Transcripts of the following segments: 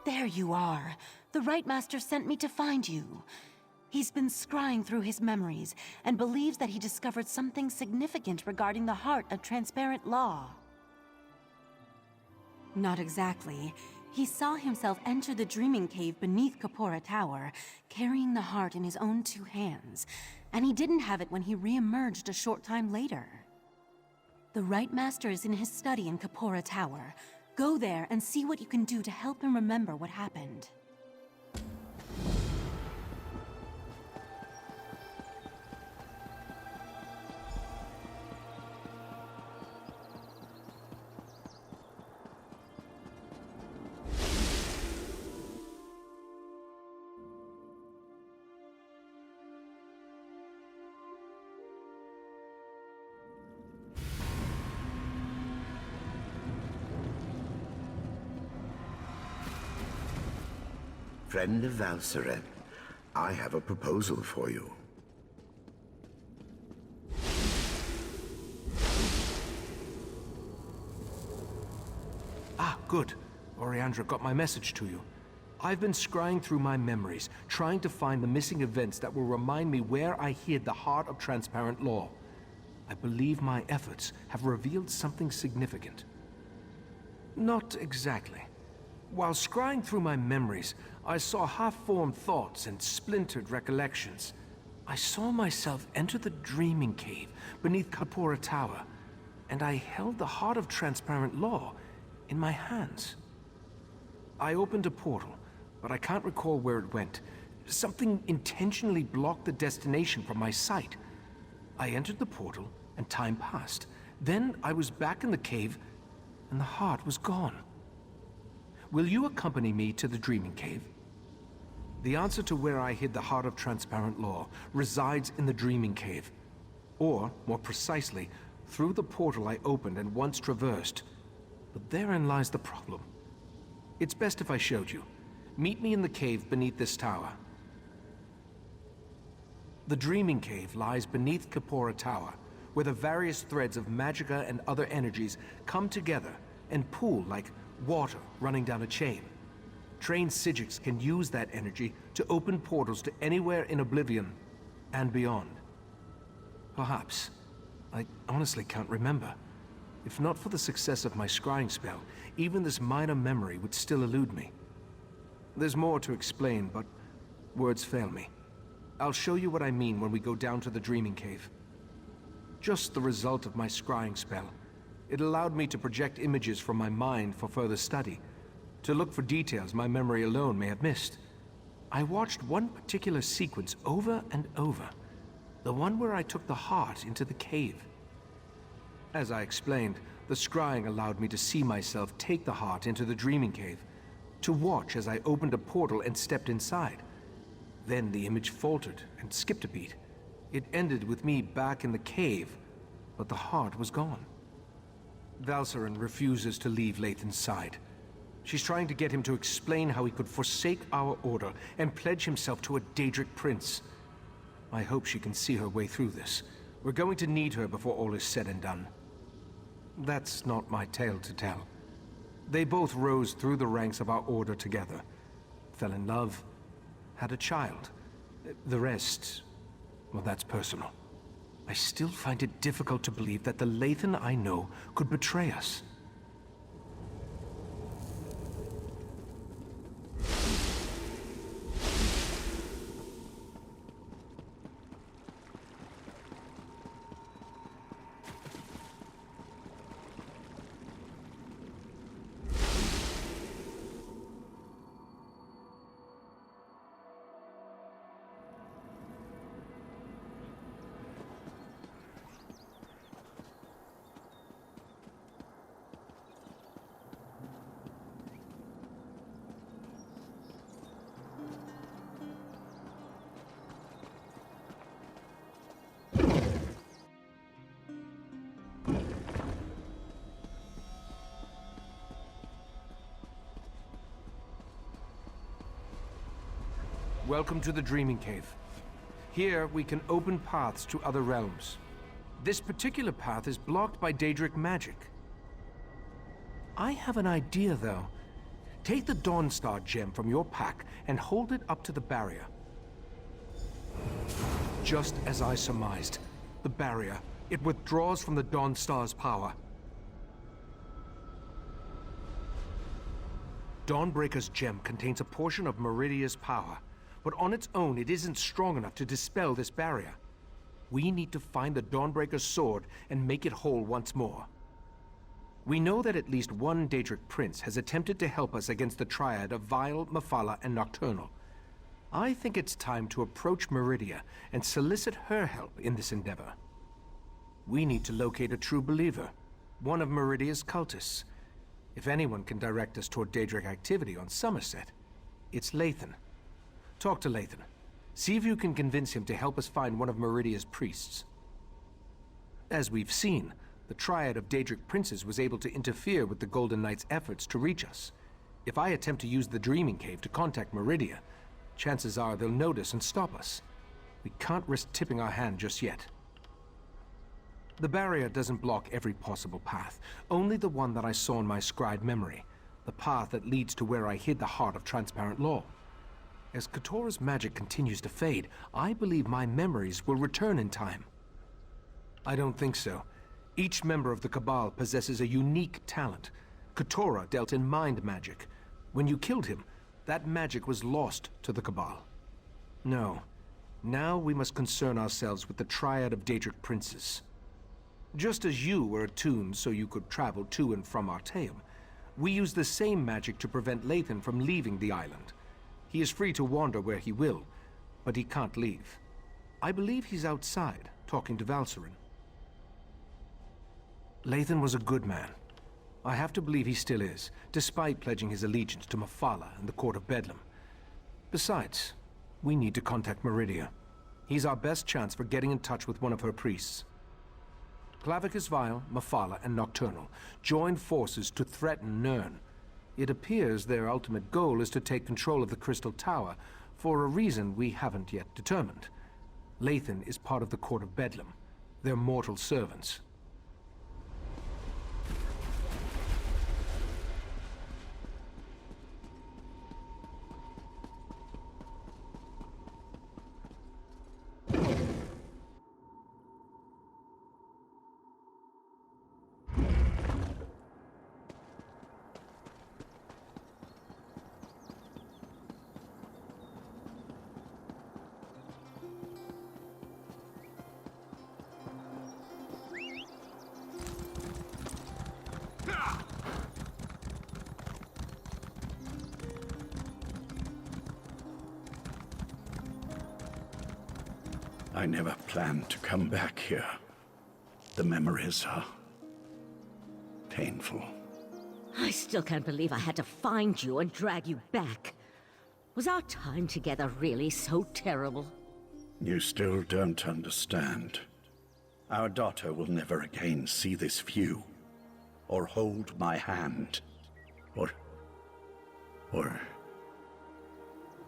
There you are. The Right Master sent me to find you. He's been scrying through his memories and believes that he discovered something significant regarding the heart of transparent law. Not exactly. He saw himself enter the dreaming cave beneath Kapora Tower, carrying the heart in his own two hands, and he didn't have it when he re-emerged a short time later. The Right Master is in his study in Kapora Tower. Go there and see what you can do to help him remember what happened. Friend of Valseren, I have a proposal for you. Ah, good. Oriandra got my message to you. I've been scrying through my memories, trying to find the missing events that will remind me where I hid the heart of transparent law. I believe my efforts have revealed something significant. Not exactly. While scrying through my memories, I saw half-formed thoughts and splintered recollections. I saw myself enter the dreaming cave beneath Kapora Tower, and I held the heart of transparent law in my hands. I opened a portal, but I can't recall where it went. Something intentionally blocked the destination from my sight. I entered the portal, and time passed. Then I was back in the cave, and the heart was gone. Will you accompany me to the Dreaming Cave? The answer to where I hid the heart of transparent law resides in the Dreaming Cave. Or, more precisely, through the portal I opened and once traversed. But therein lies the problem. It's best if I showed you. Meet me in the cave beneath this tower. The Dreaming Cave lies beneath Kapora Tower, where the various threads of magicka and other energies come together and pool like water running down a chain. Trained Psijics can use that energy to open portals to anywhere in Oblivion and beyond. Perhaps. I honestly can't remember. If not for the success of my scrying spell, even this minor memory would still elude me. There's more to explain, but words fail me. I'll show you what I mean when we go down to the Dreaming Cave. Just the result of my scrying spell. It allowed me to project images from my mind for further study, to look for details my memory alone may have missed. I watched one particular sequence over and over, the one where I took the heart into the cave. As I explained, the scrying allowed me to see myself take the heart into the Dreaming Cave, to watch as I opened a portal and stepped inside. Then the image faltered and skipped a beat. It ended with me back in the cave, but the heart was gone. Valseren refuses to leave Lathan's side. She's trying to get him to explain how he could forsake our order and pledge himself to a Daedric prince. I hope she can see her way through this. We're going to need her before all is said and done. That's not my tale to tell. They both rose through the ranks of our order together, fell in love, had a child. The rest, well, that's personal. I still find it difficult to believe that the Lathan I know could betray us. Welcome to the Dreaming Cave. Here, we can open paths to other realms. This particular path is blocked by Daedric magic. I have an idea, though. Take the Dawnstar gem from your pack and hold it up to the barrier. Just as I surmised, the barrier, it withdraws from the Dawnstar's power. Dawnbreaker's gem contains a portion of Meridia's power, but on its own it isn't strong enough to dispel this barrier. We need to find the Dawnbreaker's sword and make it whole once more. We know that at least one Daedric prince has attempted to help us against the triad of Vile, Mephala, and Nocturnal. I think it's time to approach Meridia and solicit her help in this endeavor. We need to locate a true believer, one of Meridia's cultists. If anyone can direct us toward Daedric activity on Somerset, it's Lathan. Talk to Lathan. See if you can convince him to help us find one of Meridia's priests. As we've seen, the triad of Daedric princes was able to interfere with the Golden Knight's efforts to reach us. If I attempt to use the Dreaming Cave to contact Meridia, chances are they'll notice and stop us. We can't risk tipping our hand just yet. The barrier doesn't block every possible path, only the one that I saw in my scried memory, the path that leads to where I hid the heart of transparent law. As Katora's magic continues to fade, I believe my memories will return in time. I don't think so. Each member of the Cabal possesses a unique talent. Katora dealt in mind magic. When you killed him, that magic was lost to the Cabal. No. Now we must concern ourselves with the triad of Daedric princes. Just as you were attuned so you could travel to and from Artaeum, we use the same magic to prevent Lathan from leaving the island. He is free to wander where he will, but he can't leave. I believe he's outside, talking to Valcerin. Lathan was a good man. I have to believe he still is, despite pledging his allegiance to Mephala and the Court of Bedlam. Besides, we need to contact Meridia. He's our best chance for getting in touch with one of her priests. Clavicus Vile, Mephala, and Nocturnal joined forces to threaten Nirn. It appears their ultimate goal is to take control of the Crystal Tower for a reason we haven't yet determined. Lathan is part of the Court of Bedlam, their mortal servants. I never planned to come back here. The memories are painful. I still can't believe I had to find you and drag you back. Was our time together really so terrible? You still don't understand. Our daughter will never again see this view, or hold my hand, or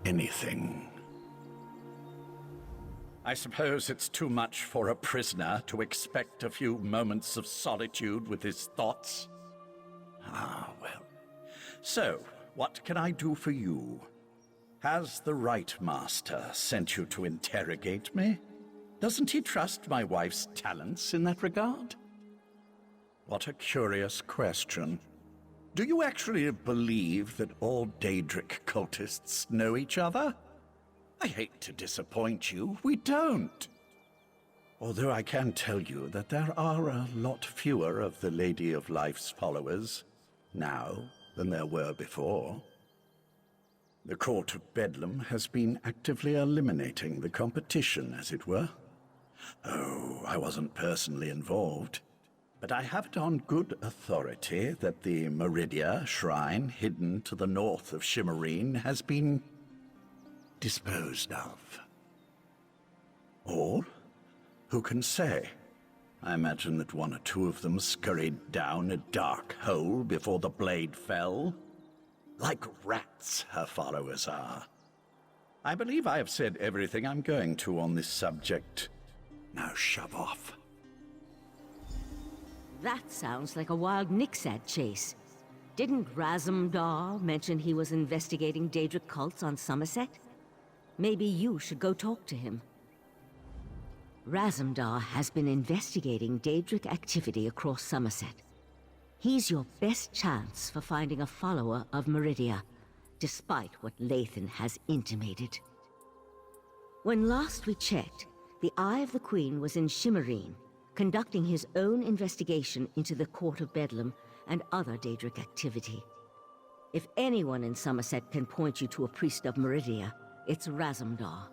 anything. I suppose it's too much for a prisoner to expect a few moments of solitude with his thoughts. Ah, well. So, what can I do for you? Has the Right Master sent you to interrogate me? Doesn't he trust my wife's talents in that regard? What a curious question. Do you actually believe that all Daedric cultists know each other? I hate to disappoint you, we don't. Although I can tell you that there are a lot fewer of the Lady of Life's followers now than there were before. The Court of Bedlam has been actively eliminating the competition, as it were. Oh, I wasn't personally involved, but I have it on good authority that the Meridia shrine hidden to the north of Shimmerine has been disposed of. Or, who can say? I imagine that one or two of them scurried down a dark hole before the blade fell. Like rats, her followers are. I believe I have said everything I'm going to on this subject. Now shove off. That sounds like a wild Nixad chase. Didn't Razumdar mention he was investigating Daedric cults on Somerset? Maybe you should go talk to him. Razumdar has been investigating Daedric activity across Somerset. He's your best chance for finding a follower of Meridia, despite what Lathan has intimated. When last we checked, the Eye of the Queen was in Shimmerine, conducting his own investigation into the Court of Bedlam and other Daedric activity. If anyone in Somerset can point you to a priest of Meridia, it's Razumdar.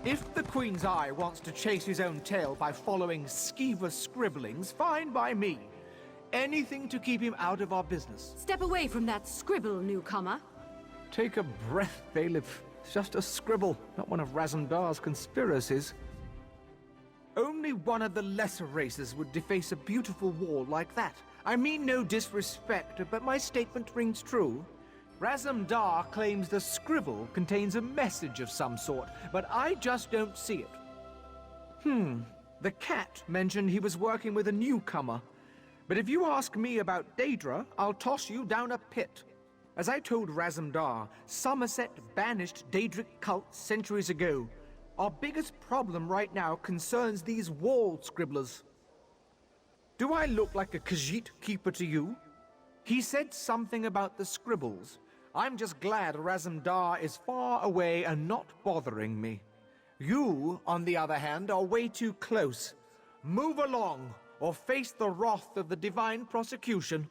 If the Queen's Eye wants to chase his own tail by following skeever scribblings, fine by me. Anything to keep him out of our business. Step away from that scribble, newcomer. Take a breath, Bailiff. It's just a scribble, not one of Razumdar's conspiracies. Only one of the lesser races would deface a beautiful wall like that. I mean no disrespect, but my statement rings true. Razumdar claims the scribble contains a message of some sort, but I just don't see it. The cat mentioned he was working with a newcomer. But if you ask me about Daedra, I'll toss you down a pit. As I told Razumdar, Somerset banished Daedric cults centuries ago. Our biggest problem right now concerns these wall scribblers. Do I look like a Khajiit keeper to you? He said something about the scribbles. I'm just glad Razumdar is far away and not bothering me. You, on the other hand, are way too close. Move along, or face the wrath of the divine prosecution.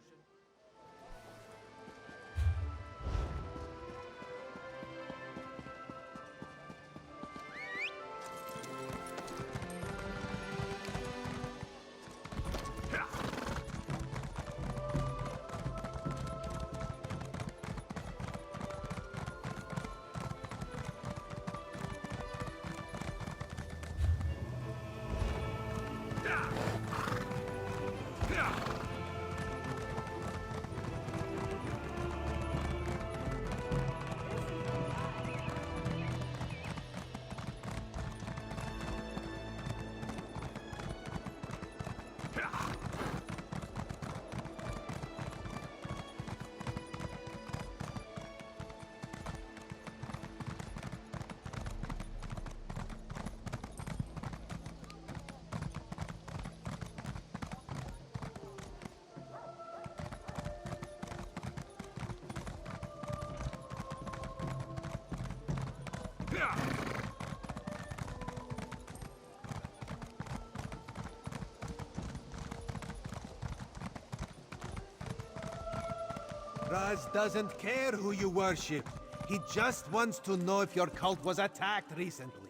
Raz doesn't care who you worship. He just wants to know if your cult was attacked recently.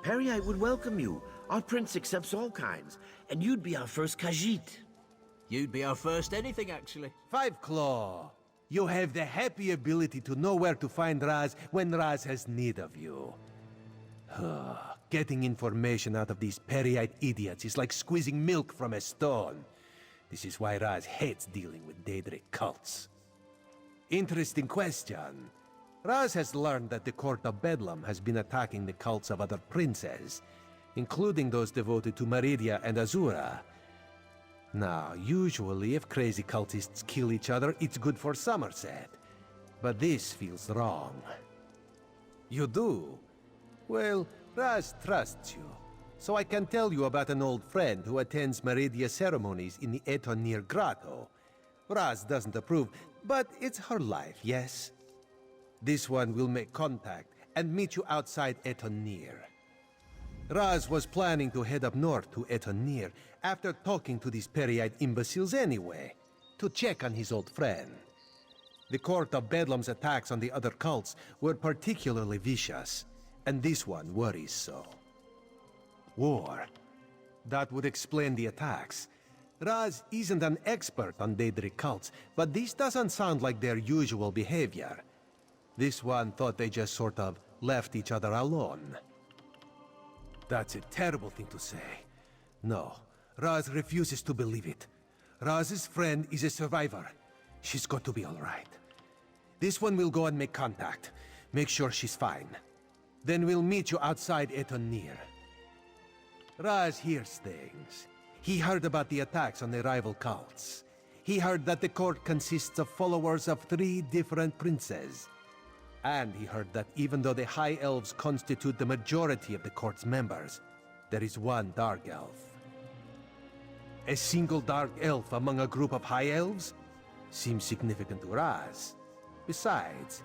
Peryite would welcome you. Our prince accepts all kinds, and you'd be our first Khajiit. You'd be our first anything, actually. Five Claw, you have the happy ability to know where to find Raz when Raz has need of you. Getting information out of these Peryite idiots is like squeezing milk from a stone. This is why Raz hates dealing with Daedric cults. Interesting question. Raz has learned that the Court of Bedlam has been attacking the cults of other princes, including those devoted to Meridia and Azura. Now, usually if crazy cultists kill each other, it's good for Somerset. But this feels wrong. You do? Well, Raz trusts you. So I can tell you about an old friend who attends Meridia ceremonies in the Etonir Grotto. Raz doesn't approve, but it's her life, yes? This one will make contact and meet you outside Etonir. Raz was planning to head up north to Etonir after talking to these Peryite imbeciles anyway, to check on his old friend. The Court of Bedlam's attacks on the other cults were particularly vicious, and this one worries so. War. That would explain the attacks. Raz isn't an expert on Daedric cults, but this doesn't sound like their usual behavior. This one thought they just sort of left each other alone. That's a terrible thing to say. No, Raz refuses to believe it. Raz's friend is a survivor. She's got to be all right. This one will go and make contact. Make sure she's fine. Then we'll meet you outside Etonir. Raz hears things. He heard about the attacks on the rival cults. He heard that the court consists of followers of 3 different princes. And he heard that even though the High Elves constitute the majority of the court's members, there is one Dark Elf. A single Dark Elf among a group of High Elves seems significant to Raz. Besides,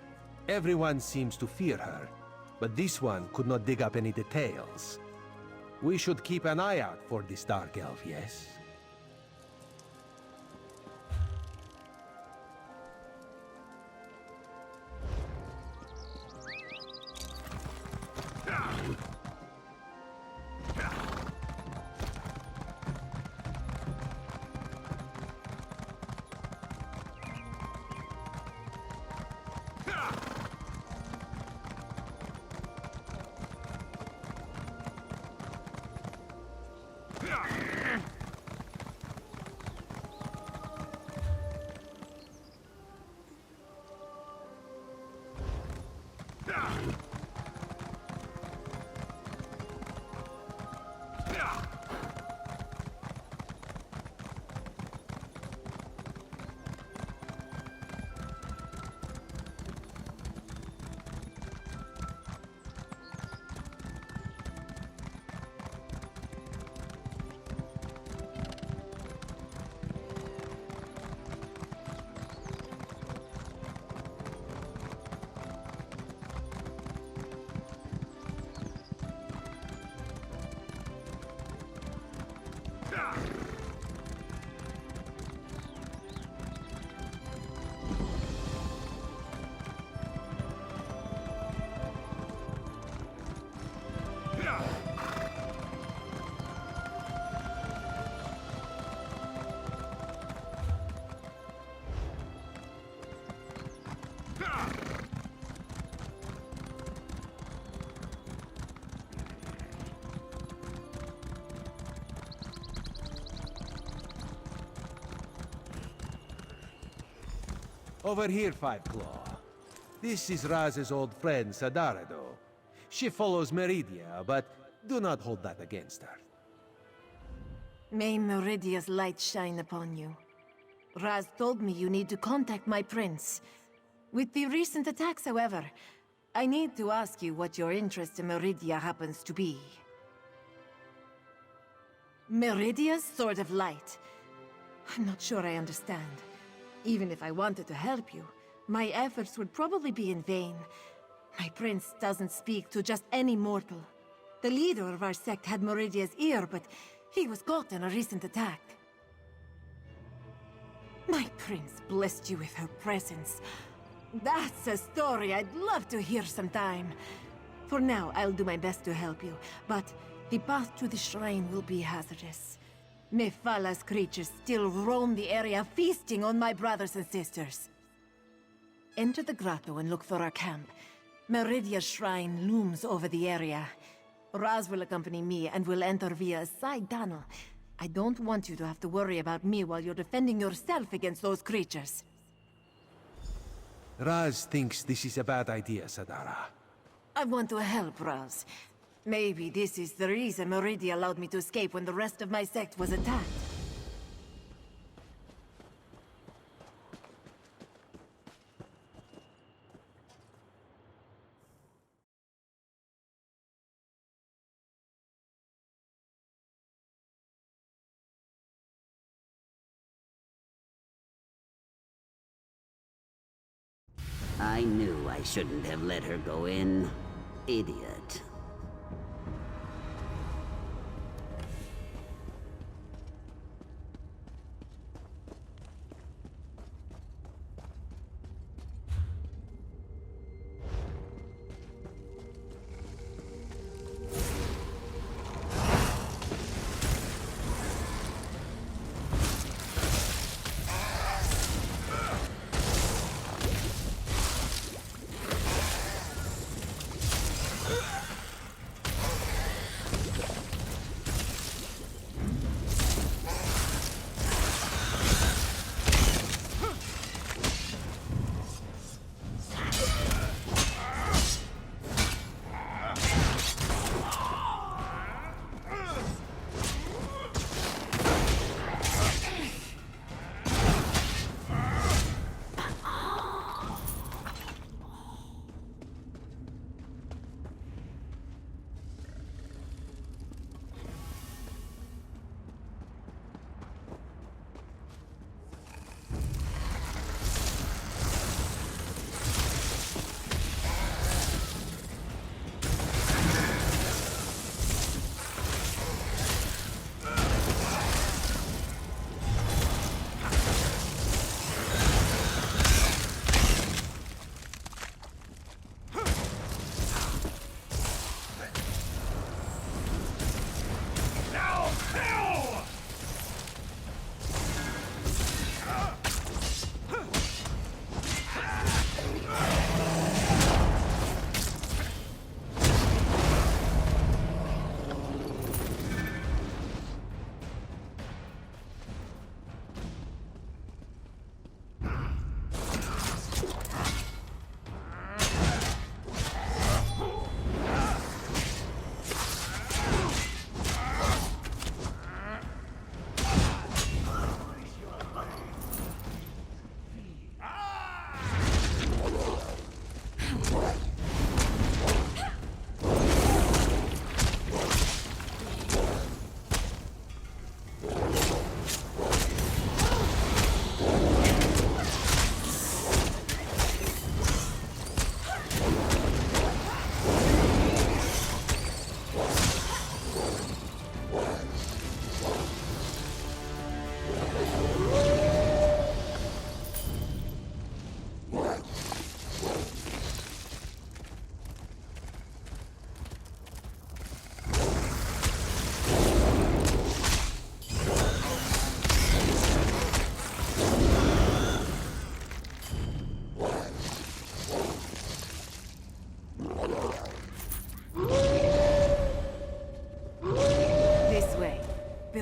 everyone seems to fear her, but this one could not dig up any details. We should keep an eye out for this Dark Elf, yes? Over here, Five Claw. This is Raz's old friend, Sadarado. She follows Meridia, but do not hold that against her. May Meridia's light shine upon you. Raz told me you need to contact my prince. With the recent attacks, however, I need to ask you what your interest in Meridia happens to be. Meridia's Sword of Light. I'm not sure I understand. Even if I wanted to help you, my efforts would probably be in vain. My prince doesn't speak to just any mortal. The leader of our sect had Meridia's ear, but he was caught in a recent attack. My prince blessed you with her presence. That's a story I'd love to hear sometime. For now, I'll do my best to help you, but the path to the shrine will be hazardous. Mephalah's creatures still roam the area, feasting on my brothers and sisters. Enter the grotto and look for our camp. Meridia's shrine looms over the area. Raz will accompany me and will enter via a side tunnel. I don't want you to have to worry about me while you're defending yourself against those creatures. Raz thinks this is a bad idea, Sadara. I want to help Raz. Maybe this is the reason Meridia allowed me to escape when the rest of my sect was attacked. I knew I shouldn't have let her go in. Idiot.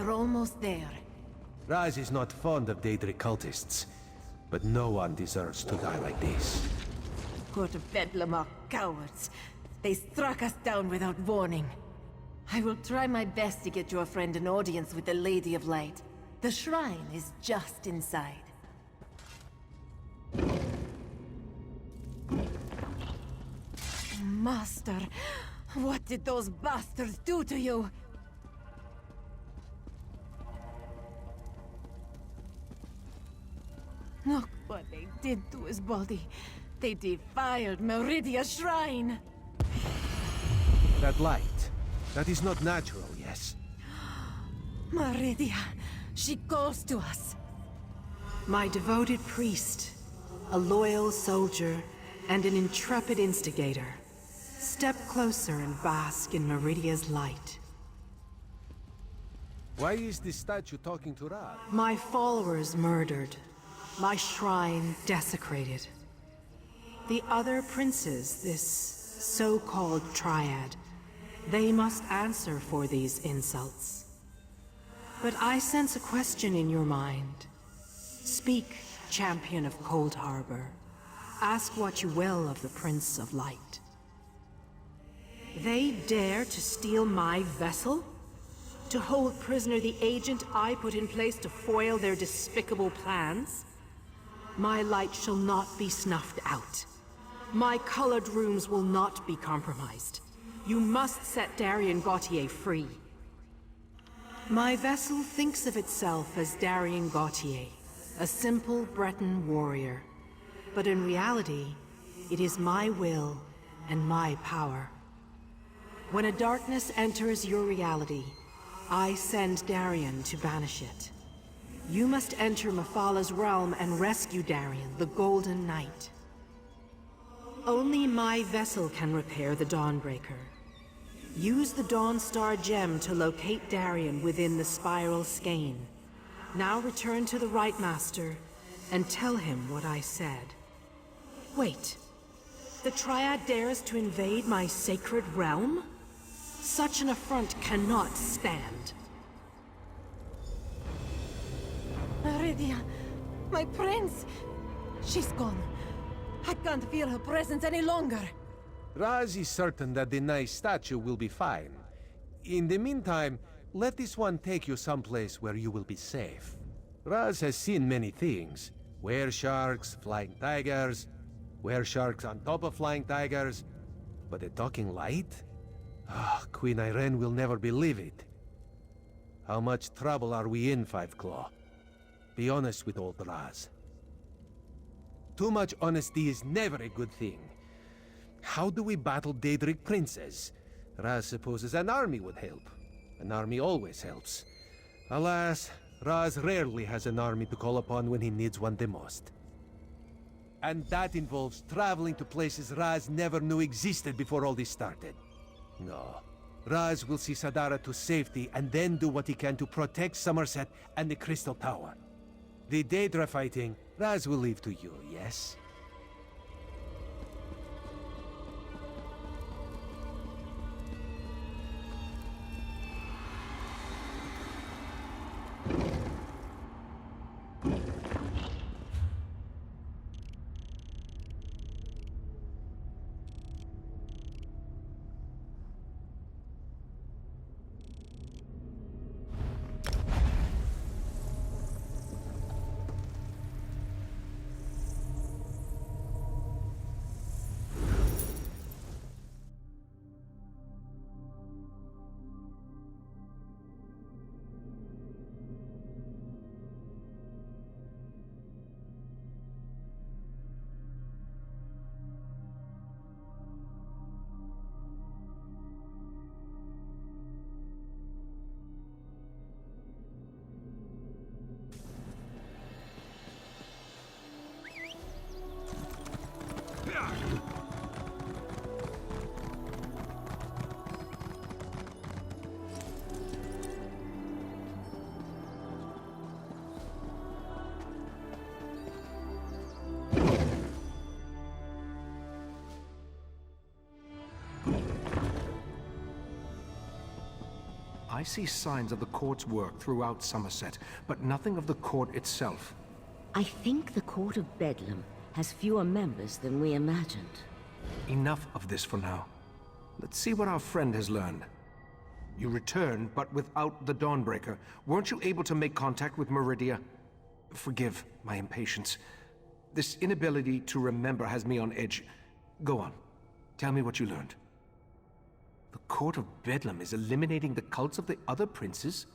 Almost there. Raz is not fond of Daedric cultists, but no one deserves to die like this. Court of Bedlam are cowards. They struck us down without warning. I will try my best to get your friend an audience with the Lady of Light. The shrine is just inside. Master, what did those bastards do to you? Look what they did to his body. They defiled Meridia's shrine. That light, that is not natural, yes? Meridia, she calls to us. My devoted priest, a loyal soldier, and an intrepid instigator. Step closer and bask in Meridia's light. Why is this statue talking to Ra? My followers murdered. My shrine desecrated. The other princes, this so-called triad, they must answer for these insults. But I sense a question in your mind. Speak, champion of Cold Harbor. Ask what you will of the Prince of Light. They dare to steal my vessel? To hold prisoner the agent I put in place to foil their despicable plans? My light shall not be snuffed out. My colored rooms will not be compromised. You must set Darien Gautier free. My vessel thinks of itself as Darien Gautier, a simple Breton warrior. But in reality, it is my will and my power. When a darkness enters your reality, I send Darien to banish it. You must enter Mephalah's realm and rescue Darien, the Golden Knight. Only my vessel can repair the Dawnbreaker. Use the Dawnstar gem to locate Darien within the Spiral Skein. Now return to the Right Master and tell him what I said. Wait, the Triad dares to invade my sacred realm? Such an affront cannot stand. Meridia, my prince! She's gone. I can't feel her presence any longer. Raz is certain that the nice statue will be fine. In the meantime, let this one take you someplace where you will be safe. Raz has seen many things. Were-sharks, flying tigers, were-sharks on top of flying tigers. But a talking light? Ah, Queen Irene will never believe it. How much trouble are we in, Five Claw? Be honest with old Raz. Too much honesty is never a good thing. How do we battle Daedric princes? Raz supposes an army would help. An army always helps. Alas, Raz rarely has an army to call upon when he needs one the most. And that involves traveling to places Raz never knew existed before all this started. No. Raz will see Sadara to safety and then do what he can to protect Somerset and the Crystal Tower. The Daedra fighting, Raz will leave to you, yes? I see signs of the court's work throughout Somerset, but nothing of the court itself. I think the Court of Bedlam has fewer members than we imagined. Enough of this for now. Let's see what our friend has learned. You returned, but without the Dawnbreaker. Weren't you able to make contact with Meridia? Forgive my impatience. This inability to remember has me on edge. Go on. Tell me what you learned. The Court of Bedlam is eliminating the cults of the other princes?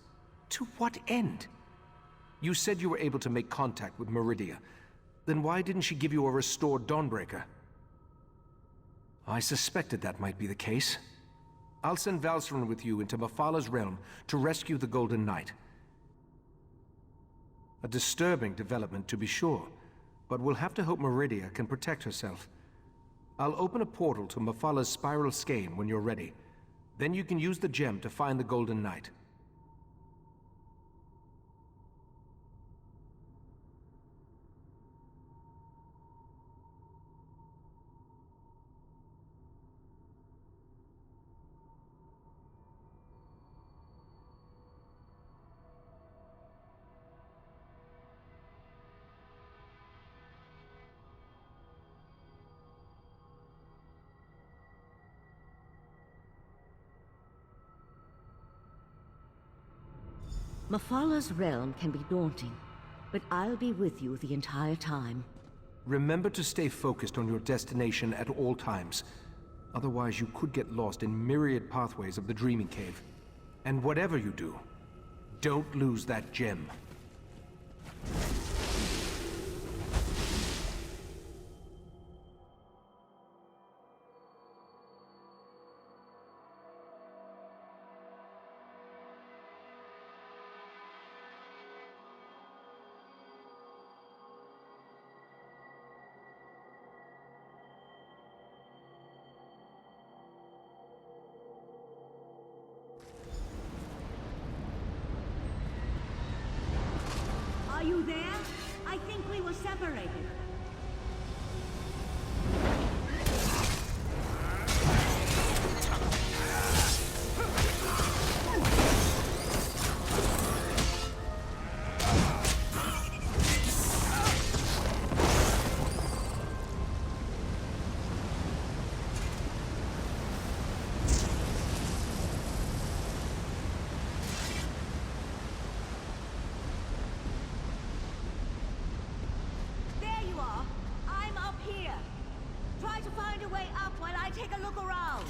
To what end? You said you were able to make contact with Meridia. Then why didn't she give you a restored Dawnbreaker? I suspected that might be the case. I'll send Valseren with you into Mephalah's realm to rescue the Golden Knight. A disturbing development, to be sure, but we'll have to hope Meridia can protect herself. I'll open a portal to Mephalah's spiral skein when you're ready. Then you can use the gem to find the Golden Knight. Mephalah's realm can be daunting, but I'll be with you the entire time. Remember to stay focused on your destination at all times. Otherwise, you could get lost in myriad pathways of the Dreaming Cave. And whatever you do, don't lose that gem. Are you there? I think we were separated. Take a look around.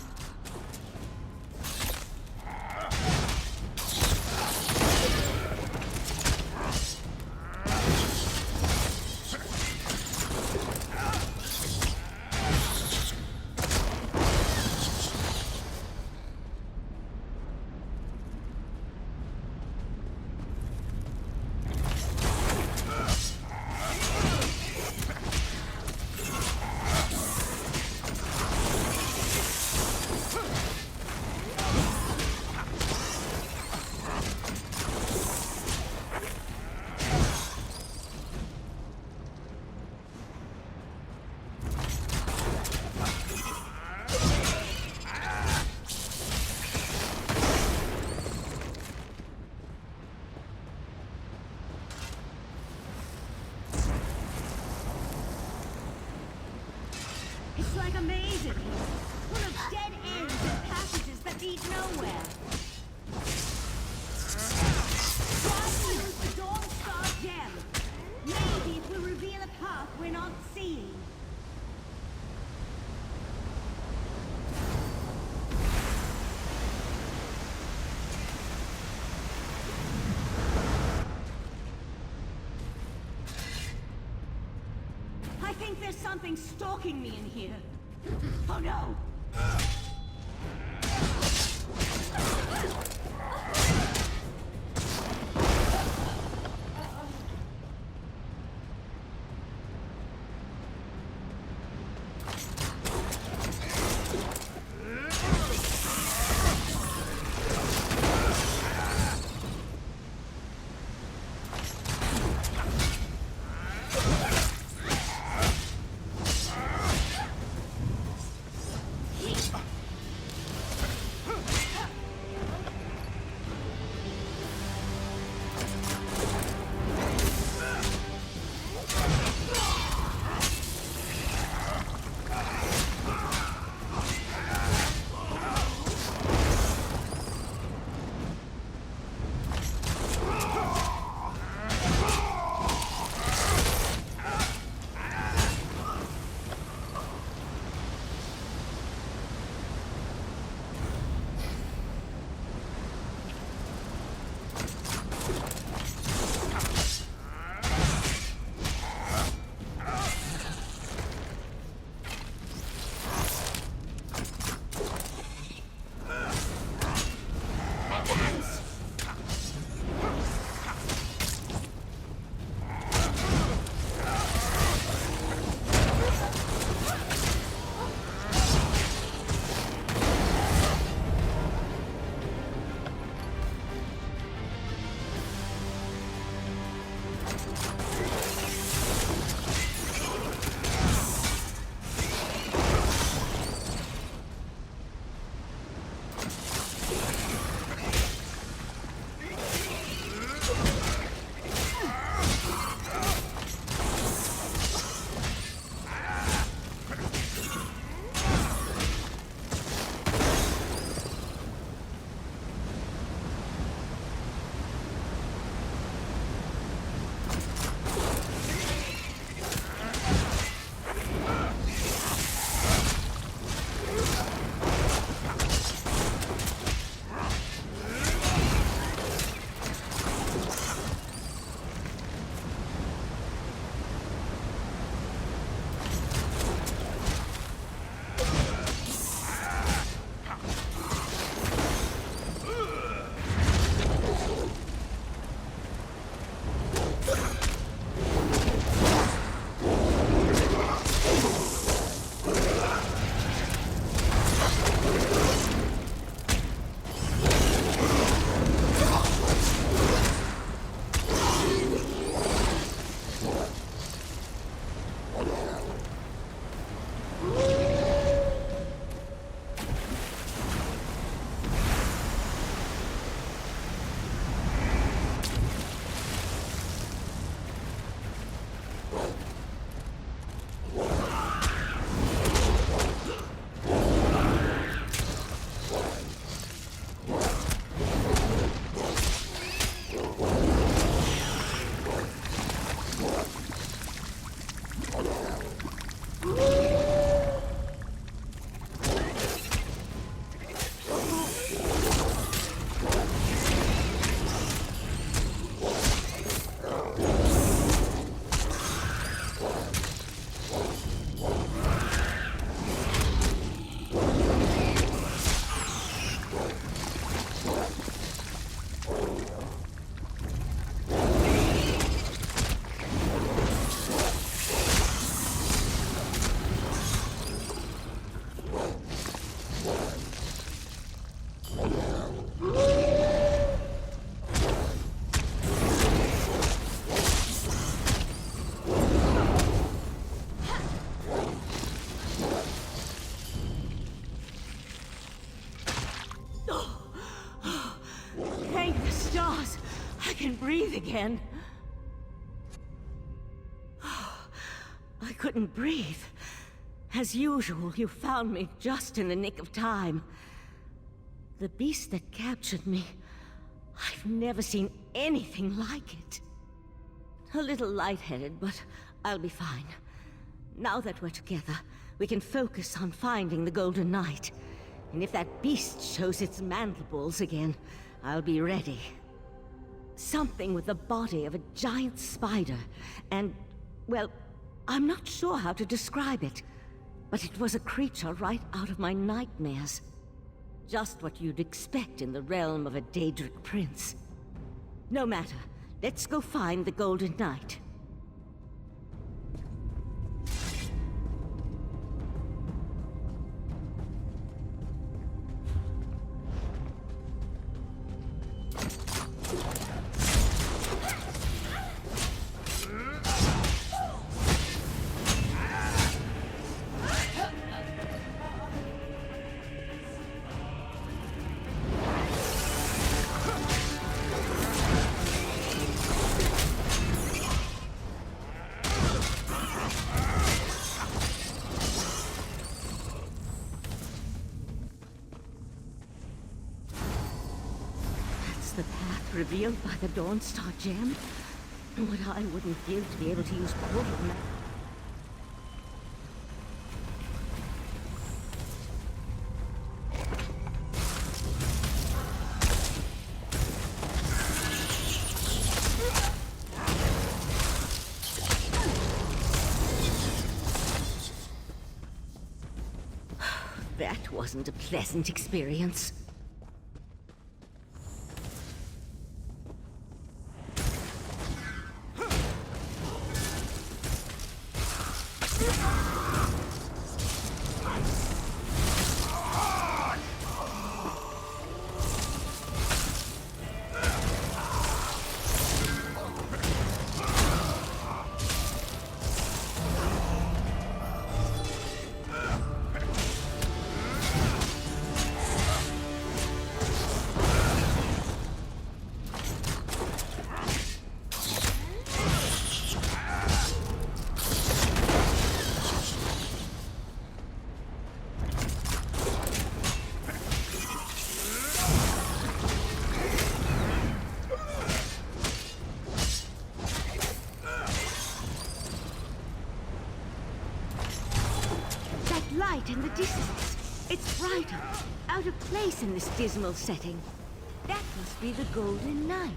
It's like a maze in here, full of dead ends and passages that lead nowhere. Try to use the Dawn Star gem. Maybe it will reveal a path we're not seeing. I think there's something stalking me in here. Oh no! Thank the stars! I can breathe again. I couldn't breathe. As usual, you found me just in the nick of time. The beast that captured me, I've never seen anything like it. A little lightheaded, but I'll be fine. Now that we're together, we can focus on finding the Golden Knight. And if that beast shows its mandibles again, I'll be ready. Something with the body of a giant spider, and, well, I'm not sure how to describe it, but it was a creature right out of my nightmares. Just what you'd expect in the realm of a Daedric prince. No matter, let's go find the Golden Knight. The path revealed by the Dawnstar gem? What I wouldn't give to be able to use portal map. That wasn't a pleasant experience. Light in the distance. It's brighter, out of place in this dismal setting. That must be the Golden Knight.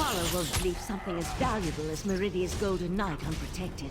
Mephala won't leave something as valuable as Meridia's Golden Knight unprotected.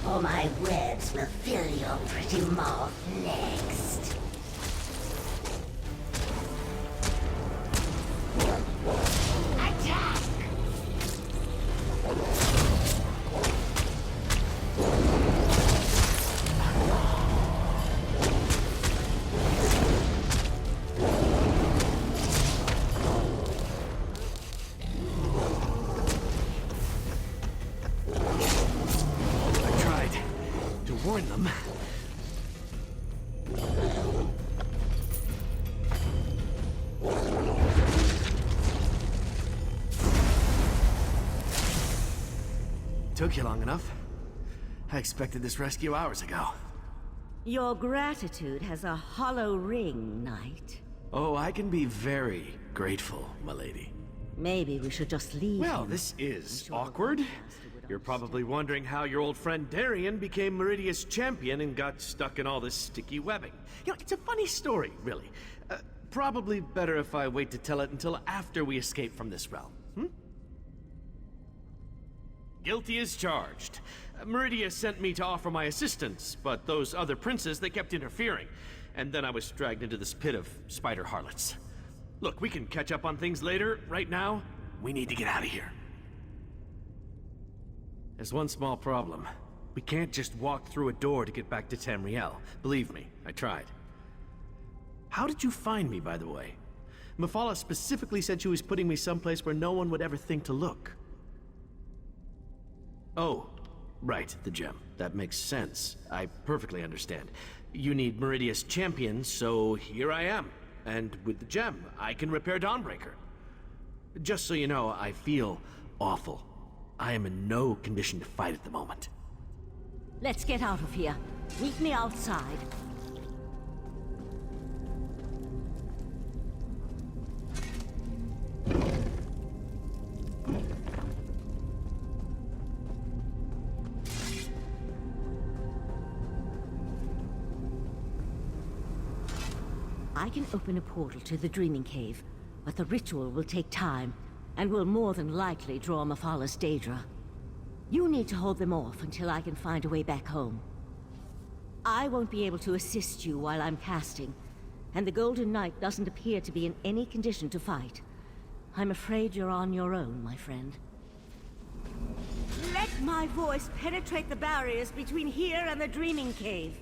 Or my webs will fill your pretty mouth next. Attack! Warn them. Took you long enough. I expected this rescue hours ago. Your gratitude has a hollow ring, Knight. Oh, I can be very grateful, my lady. Maybe we should just leave Well, him. this is awkward. You're probably wondering how your old friend Darien became Meridia's champion and got stuck in all this sticky webbing. You know, it's a funny story, really. Probably better if I wait to tell it until after we escape from this realm. Guilty as charged. Meridia sent me to offer my assistance, but those other princes, they kept interfering. And then I was dragged into this pit of spider harlots. Look, we can catch up on things later. Right now, we need to get out of here. There's one small problem. We can't just walk through a door to get back to Tamriel. Believe me, I tried. How did you find me, by the way? Mephala specifically said she was putting me someplace where no one would ever think to look. Oh, right, the gem. That makes sense. I perfectly understand. You need Meridia's champion, so here I am. And with the gem, I can repair Dawnbreaker. Just so you know, I feel awful. I am in no condition to fight at the moment. Let's get out of here. Meet me outside. I can open a portal to the Dreaming Cave, but the ritual will take time, and will more than likely draw Mephala's Daedra. You need to hold them off until I can find a way back home. I won't be able to assist you while I'm casting, and the Golden Knight doesn't appear to be in any condition to fight. I'm afraid you're on your own, my friend. Let my voice penetrate the barriers between here and the Dreaming Cave.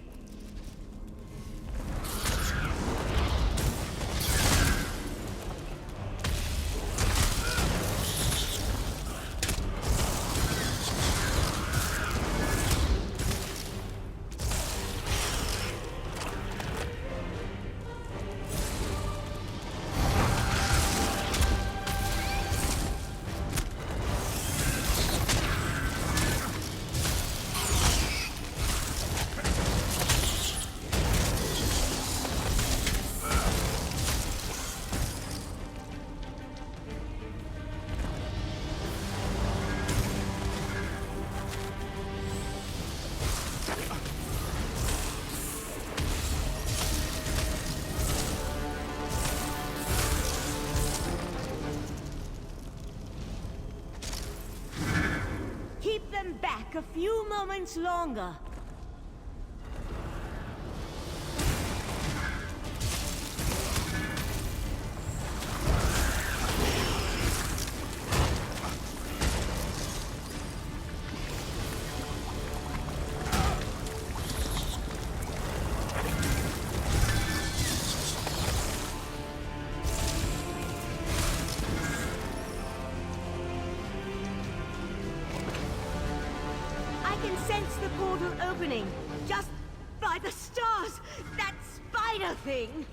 Keep them back a few moments longer. I can sense the portal opening. Just By the stars! That spider thing!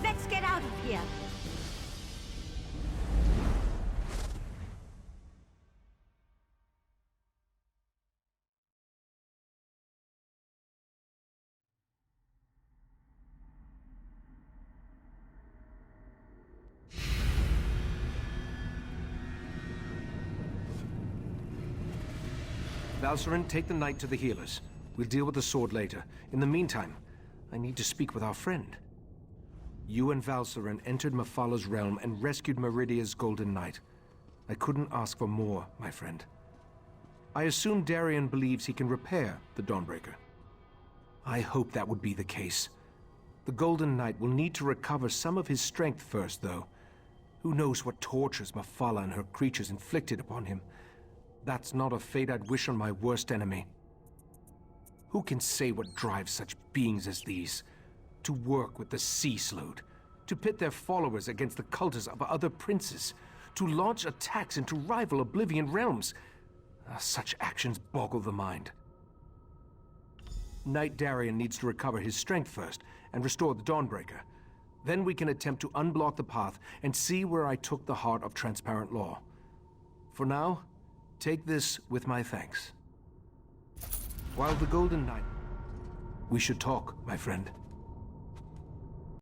Let's get out of here! Valcerin, take the knight to the healers. We'll deal with the sword later. In the meantime, I need to speak with our friend. You and Valcerin entered Mephala realm and rescued Meridia's Golden Knight. I couldn't ask for more, my friend. I assume Darien believes he can repair the Dawnbreaker. I hope that would be the case. The Golden Knight will need to recover some of his strength first, though. Who knows what tortures Mephala and her creatures inflicted upon him? That's not a fate I'd wish on my worst enemy. Who can say what drives such beings as these? To work with the Sea Slode, to pit their followers against the cultists of other princes, to launch attacks into rival Oblivion realms. Such actions boggle the mind. Knight Darien needs to recover his strength first and restore the Dawnbreaker. Then we can attempt to unblock the path and see where I took the heart of transparent law. For now, take this with my thanks. While the Golden Knight... We should talk, my friend.